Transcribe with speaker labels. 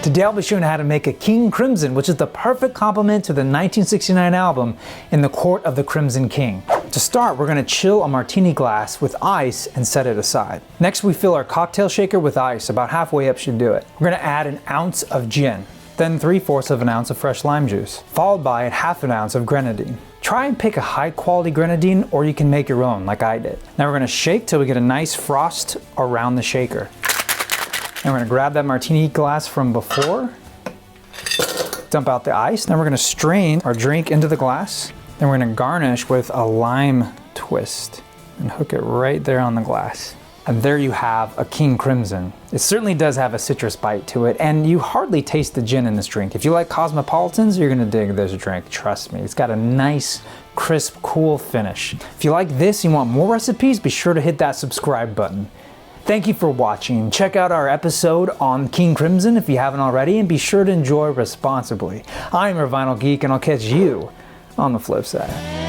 Speaker 1: Today I'll be showing you how to make a King Crimson, which is the perfect complement to the 1969 album In the Court of the Crimson King. To start, we're going to chill a martini glass with ice and set it aside. Next, we fill our cocktail shaker with ice, about halfway up should do it. We're going to add an ounce of gin, then 3/4 of an ounce of fresh lime juice, followed by half an ounce of grenadine. Try and pick a high quality grenadine, or you can make your own like I did. Now we're going to shake till we get a nice frost around the shaker. And we're going to grab that martini glass from before, dump out the ice. Then we're going to strain our drink into the glass. Then we're going to garnish with a lime twist and hook it right there on the glass. And there you have a King Crimson. It certainly does have a citrus bite to it, and you hardly taste the gin in this drink. If you like cosmopolitans, you're going to dig this drink, trust me. It's got a nice, crisp, cool finish. If you like this and you want more recipes, be sure to hit that subscribe button. Thank you for watching. Check out our episode on King Crimson if you haven't already, and be sure to enjoy responsibly. I'm your Vinyl Geek, and I'll catch you on the flip side.